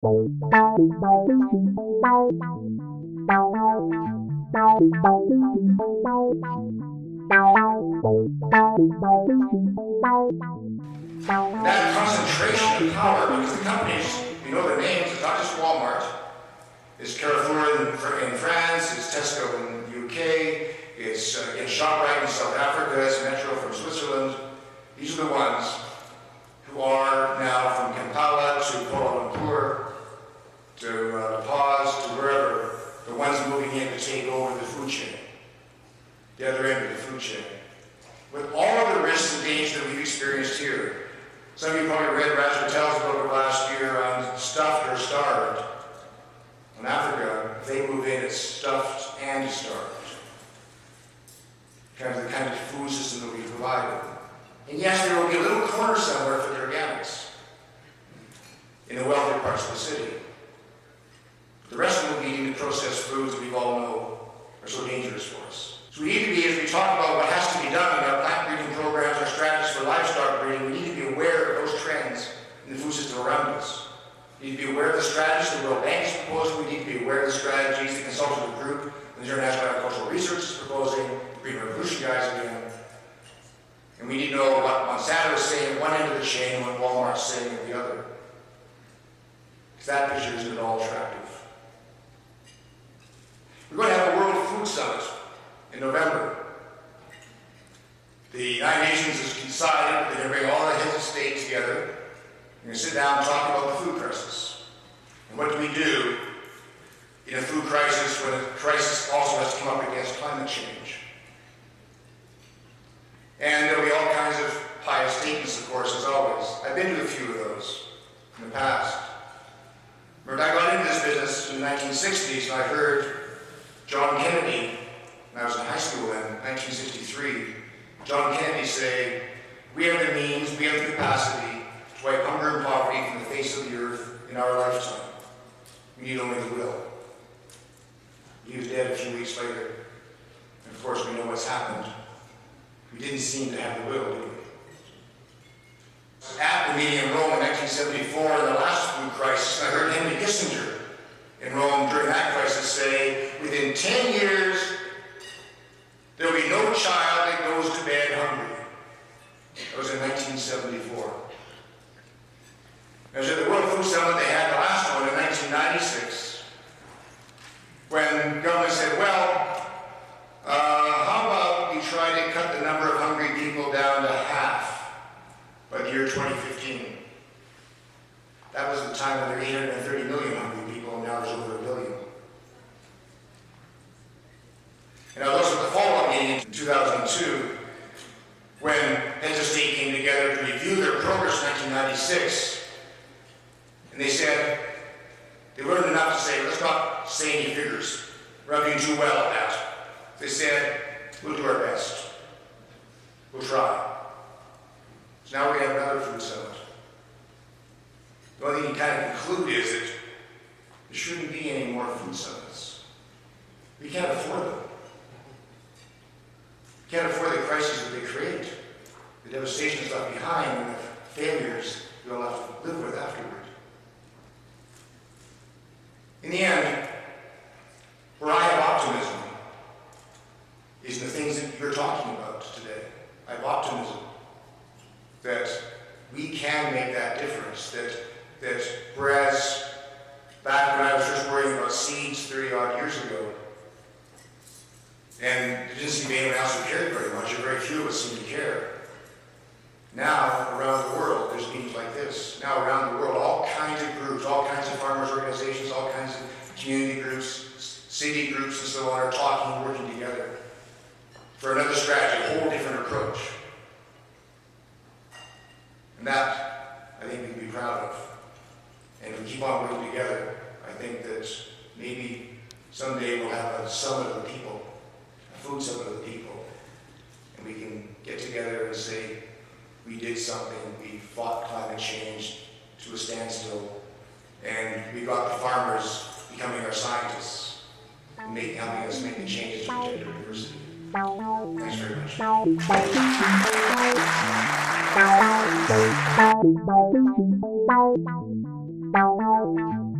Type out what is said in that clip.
That concentration of power, because the companies, you know their names, it's not just Walmart. It's Carrefour in France, it's Tesco in the UK, it's ShopRite in South Africa, it's Metro from Switzerland. These are the ones who are now from Kampala to Kuala Lumpur, to La Paz, to wherever, the ones moving in to take over the food chain, the other end of the food chain. With all of the risks and dangers that we've experienced here. Some of you probably read Raz Patel's book last year on Stuffed or Starved. In Africa, if they move in, it's stuffed and starved. Kind of the kind of food system that we provided. And yes, there will be a little corner somewhere for the organics in the wealthier parts of the city. The rest of them will be eating the processed foods that we all know are so dangerous for us. So we need to be, as we talk about what has to be done in our plant breeding programs, our strategies for livestock breeding, we need to be aware of those trends in the food system around us. We need to be aware of the strategies the World Bank is proposing. We need to be aware of the strategies the consultative group, the International Agricultural Research is proposing, the Green Revolution guys again. And we need to know what Monsanto is saying at one end of the chain and what Walmart's saying at the other. Because that picture isn't at all attractive. We're going to have a World Food Summit in November. The United Nations has decided they're going to bring all the heads of state together. We're going to sit down and talk about the food crisis. And what do we do in a food crisis when the crisis also has to come up against climate change? And there will be all kinds of pious statements, of course, as always. I've been to a few of those in the past. Remember, I got into this business in the 1960s, and I heard John Kennedy, when I was in high school then, 1963, John Kennedy say, "We have the means, we have the capacity to wipe hunger and poverty from the face of the earth in our lifetime. We need only the will." He was dead a few weeks later. And of course, we know what's happened. We didn't seem to have the will, did we? At the meeting in Rome in 1974, in the last food crisis, I heard Henry Kissinger in Rome during that crisis say, within 10 years, there will be no child that goes to bed hungry. That was in 1974. It was at the World Food Summit they had the last one in 1996, when government said, well, how about we try to cut the number of hungry people down to half by the year 2015. That was the time when there were 830 million hungry people, and now there's over 1 billion. And I was also at the follow-up meeting in 2002, when heads of state came together to review their progress in 1996, and they said, they learned enough to say, let's not say any figures. We're not doing too well at that. They said, we'll do our best. We'll try. So now we have another food summit. The only thing you kind of conclude is that there shouldn't be any more food summits. We can't afford them. We can't afford the crises that they create, the devastation that's left behind, and the failures we'll have to live with afterward. In the end, where I have optimism is in the things that you're talking about today. I have optimism that we can make that difference, that whereas back when I was just worrying about seeds 30 odd years ago, and there didn't seem to be anyone else who cared very much, or very few of us seem to care. Now, around the world, there's meetings like this. Now, around the world, all kinds of groups, all kinds of farmers' organizations, all kinds of community groups, city groups, and so on, are talking, working together for another strategy, a whole different approach. And that, I think, we can be proud of. And if we keep on working together, I think that maybe someday we'll have a summit of the people, a food summit of the people, and we can get together and say, we did something, we fought climate change to a standstill, and we got the farmers becoming our scientists, and helping us make the changes to gender diversity. Thanks very much.